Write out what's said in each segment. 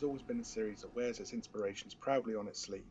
has always been a series that wears its inspirations proudly on its sleeve.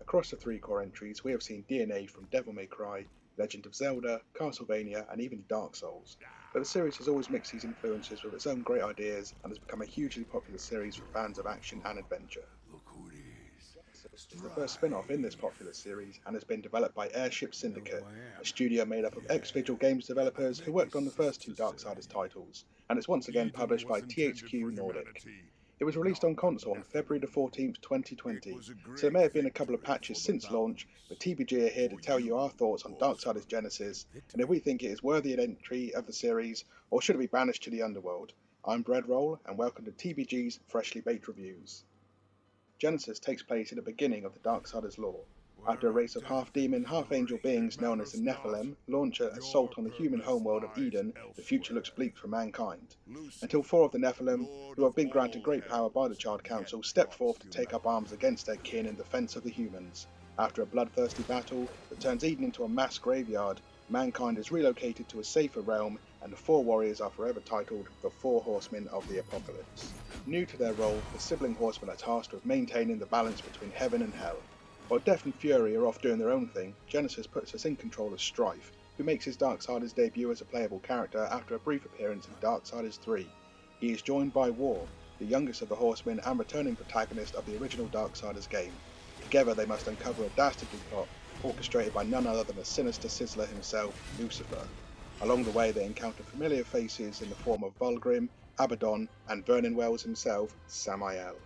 Across the three core entries, we have seen DNA from Devil May Cry, Legend of Zelda, Castlevania, and even Dark Souls. But the series has always mixed these influences with its own great ideas and has become a hugely popular series for fans of action and adventure. Look who it is. Genesis is the first spin off in this popular series and has been developed by Airship You know who Syndicate, I a am. studio made up of ex Yeah. Vigil Games I developers who beg your worked on the first two sisters to Darksiders say, titles, and it's once again Eden published by was intended THQ for Nordic. humanity, It was released not on the console on February the Nephilim. 14th, It 2020, was a so there great may have been a couple of victory patches for the since launch, but balance. TBG are here to For tell you you, our thoughts on Darksiders Horseman. Genesis, and if Victory. we think it is worthy of entry of the series, or should it be banished to the underworld. I'm Breadroll, and welcome to TBG's Freshly Baked Reviews. Genesis takes place in the beginning of the Darksiders lore. After a Where race a of death half-demon, and half-angel glory, it beings known as the matters not. Nephilim launch an Your assault on the human purpose homeworld of lies Eden, the future looks elsewhere. bleak for mankind. Until Lucifer, four of the Nephilim, Lord who of have been granted all great power by the hells, Child yet Council, step brought forth to take up arms humanity. against their kin in defense of the humans. After a bloodthirsty battle that turns Eden into a mass graveyard, mankind is relocated to a safer realm, and the four warriors are forever titled the Four Horsemen of the Apocalypse. New to their role, the sibling horsemen are tasked with maintaining the balance between heaven and hell. While Death and Fury are off doing their own thing, Genesis puts us in control of Strife, who makes his Darksiders debut as a playable character after a brief appearance in Darksiders 3. He is joined by War, the youngest of the Horsemen and returning protagonist of the original Darksiders game. Together they must uncover a dastardly plot, orchestrated by none other than the sinister sizzler himself, Lucifer. Along the way they encounter familiar faces in the form of Vulgrim, Abaddon, and Vernon Wells himself, Samael.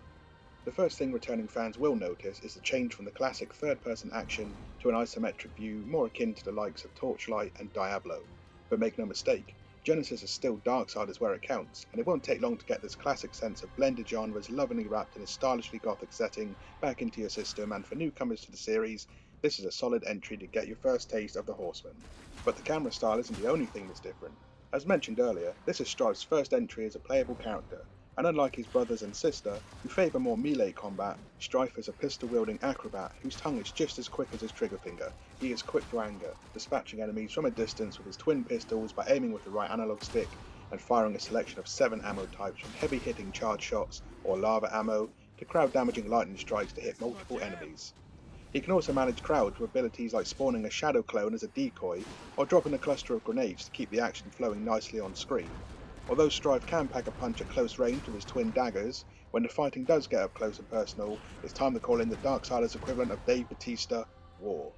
The first thing returning fans will notice is the change from the classic third-person action to an isometric view more akin to the likes of Torchlight and Diablo. But make no mistake, Genesis is still Darksiders where it counts, and it won't take long to get this classic sense of blended genres lovingly wrapped in a stylishly gothic setting back into your system, and for newcomers to the series, this is a solid entry to get your first taste of the Horseman. But the camera style isn't the only thing that's different. As mentioned earlier, this is Strife's first entry as a playable character, and unlike his brothers and sister, who favour more melee combat, Strife is a pistol-wielding acrobat whose tongue is just as quick as his trigger finger. He is quick to anger, dispatching enemies from a distance with his twin pistols by aiming with the right analog stick and firing a selection of 7 ammo types from heavy-hitting charge shots or lava ammo to crowd-damaging lightning strikes to hit multiple enemies. He can also manage crowds with abilities like spawning a shadow clone as a decoy or dropping a cluster of grenades to keep the action flowing nicely on screen. Although Strife can pack a punch at close range with his twin daggers, when the fighting does get up close and personal, it's time to call in the Darksiders equivalent of Dave Bautista, War.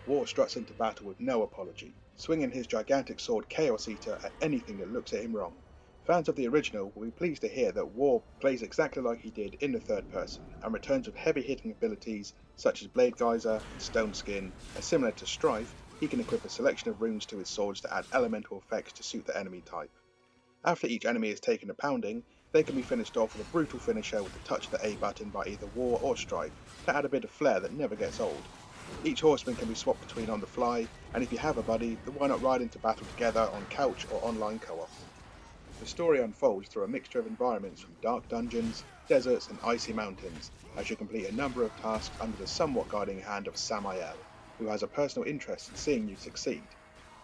War struts into battle with no apology, swinging his gigantic sword Chaos Eater at anything that looks at him wrong. Fans of the original will be pleased to hear that War plays exactly like he did in the third person, and returns with heavy hitting abilities such as Blade Geyser and Stone Skin, and similar to Strife, he can equip a selection of runes to his swords to add elemental effects to suit the enemy type. After each enemy has taken a pounding, they can be finished off with a brutal finisher with the touch of the A button by either War or Strife to add a bit of flair that never gets old. Each horseman can be swapped between on the fly, and if you have a buddy, then why not ride into battle together on couch or online co-op. The story unfolds through a mixture of environments from dark dungeons, deserts and icy mountains, as you complete a number of tasks under the somewhat guiding hand of Samael, who has a personal interest in seeing you succeed.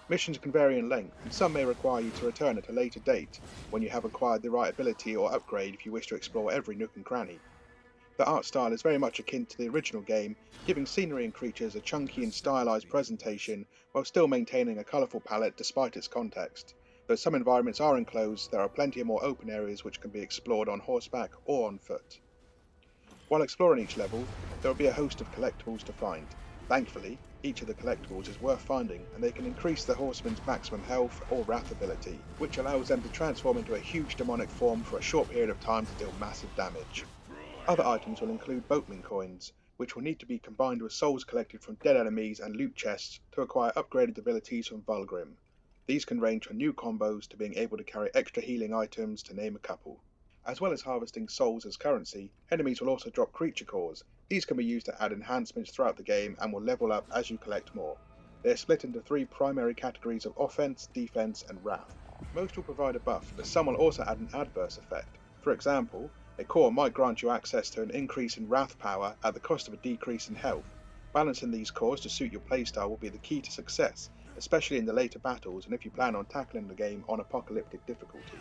Missions can vary in length, and some may require you to return at a later date, when you have acquired the right ability or upgrade if you wish to explore every nook and cranny. The art style is very much akin to the original game, giving scenery and creatures a chunky and stylized presentation while still maintaining a colourful palette despite its context. Though some environments are enclosed, there are plenty of more open areas which can be explored on horseback or on foot. While exploring each level, there will be a host of collectibles to find. Thankfully, each of the collectibles is worth finding, and they can increase the horseman's maximum health or wrath ability, which allows them to transform into a huge demonic form for a short period of time to deal massive damage. Other items will include boatman coins, which will need to be combined with souls collected from dead enemies and loot chests to acquire upgraded abilities from Vulgrim. These can range from new combos to being able to carry extra healing items, to name a couple. As well as harvesting souls as currency, enemies will also drop creature cores. These can be used to add enhancements throughout the game and will level up as you collect more. They are split into 3 primary categories of offense, defense, and wrath. Most will provide a buff, but some will also add an adverse effect. For example, a core might grant you access to an increase in wrath power at the cost of a decrease in health. Balancing these cores to suit your playstyle will be the key to success, especially in the later battles and if you plan on tackling the game on apocalyptic difficulty.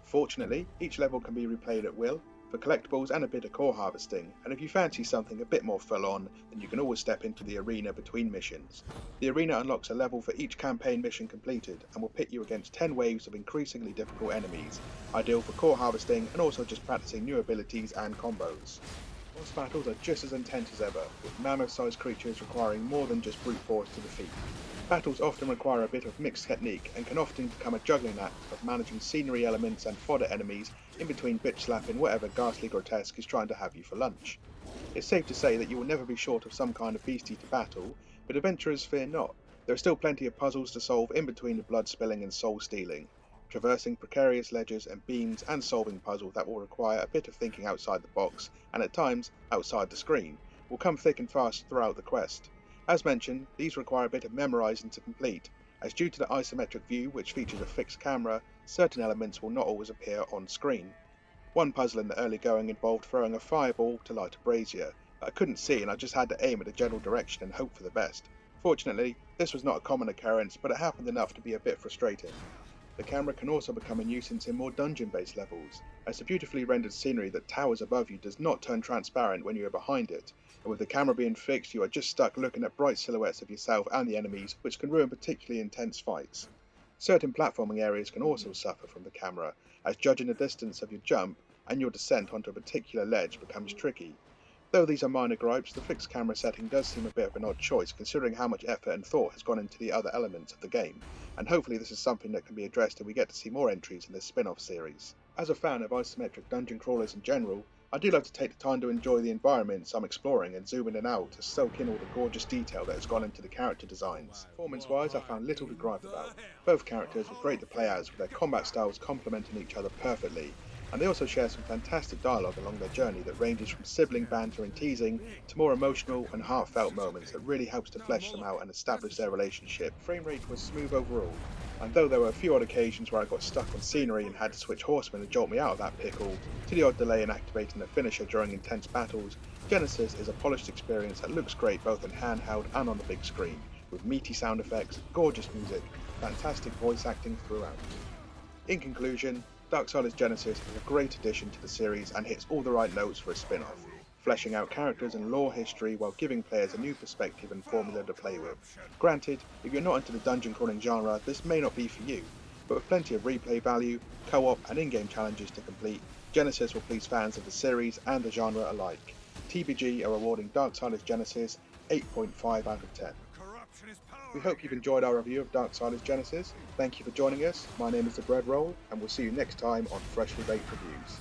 Fortunately, each level can be replayed at will, for collectibles and a bit of core harvesting, and if you fancy something a bit more full on, then you can always step into the arena between missions. The arena unlocks a level for each campaign mission completed and will pit you against 10 waves of increasingly difficult enemies, ideal for core harvesting and also just practicing new abilities and combos. Boss battles are just as intense as ever, with mammoth-sized creatures requiring more than just brute force to defeat. Battles often require a bit of mixed technique and can often become a juggling act of managing scenery elements and fodder enemies in between bitch slapping whatever ghastly grotesque is trying to have you for lunch. It's safe to say that you will never be short of some kind of beastie to battle, but adventurers fear not. There are still plenty of puzzles to solve in between the blood spilling and soul stealing, traversing precarious ledges and beams and solving puzzles that will require a bit of thinking outside the box and at times outside the screen will come thick and fast throughout the quest. As mentioned, these require a bit of memorizing to complete, as due to the isometric view which features a fixed camera, certain elements will not always appear on screen. One puzzle in the early going involved throwing a fireball to light a brazier that I couldn't see, and I just had to aim at a general direction and hope for the best. Fortunately, this was not a common occurrence, but it happened enough to be a bit frustrating. The camera can also become a nuisance in more dungeon-based levels, as the beautifully rendered scenery that towers above you does not turn transparent when you are behind it, and with the camera being fixed you are just stuck looking at bright silhouettes of yourself and the enemies, which can ruin particularly intense fights. Certain platforming areas can also suffer from the camera, as judging the distance of your jump and your descent onto a particular ledge becomes tricky. Though these are minor gripes, the fixed camera setting does seem a bit of an odd choice considering how much effort and thought has gone into the other elements of the game, and hopefully this is something that can be addressed and we get to see more entries in this spin-off series. As a fan of isometric dungeon crawlers in general, I do love to take the time to enjoy the environments I'm exploring and zoom in and out to soak in all the gorgeous detail that has gone into the character designs. Performance-wise, I found little to gripe about. Both characters were great to play as, with their combat styles complementing each other perfectly, and they also share some fantastic dialogue along their journey that ranges from sibling banter and teasing to more emotional and heartfelt moments that really helps to flesh them out and establish their relationship. Frame rate was smooth overall, and though there were a few odd occasions where I got stuck on scenery and had to switch horsemen to jolt me out of that pickle, to the odd delay in activating the finisher during intense battles, Genesis is a polished experience that looks great both in handheld and on the big screen, with meaty sound effects, gorgeous music, fantastic voice acting throughout. In conclusion, Darksiders Genesis is a great addition to the series and hits all the right notes for a spin-off, fleshing out characters and lore history while giving players a new perspective and formula to play with. Granted, if you're not into the dungeon crawling genre, this may not be for you, but with plenty of replay value, co-op and in-game challenges to complete, Genesis will please fans of the series and the genre alike. TBG are awarding Darksiders Genesis 8.5 out of 10. We hope you've enjoyed our review of Darksiders Genesis. Thank you for joining us. My name is The Bread Roll, and we'll see you next time on Freshly Baked Reviews.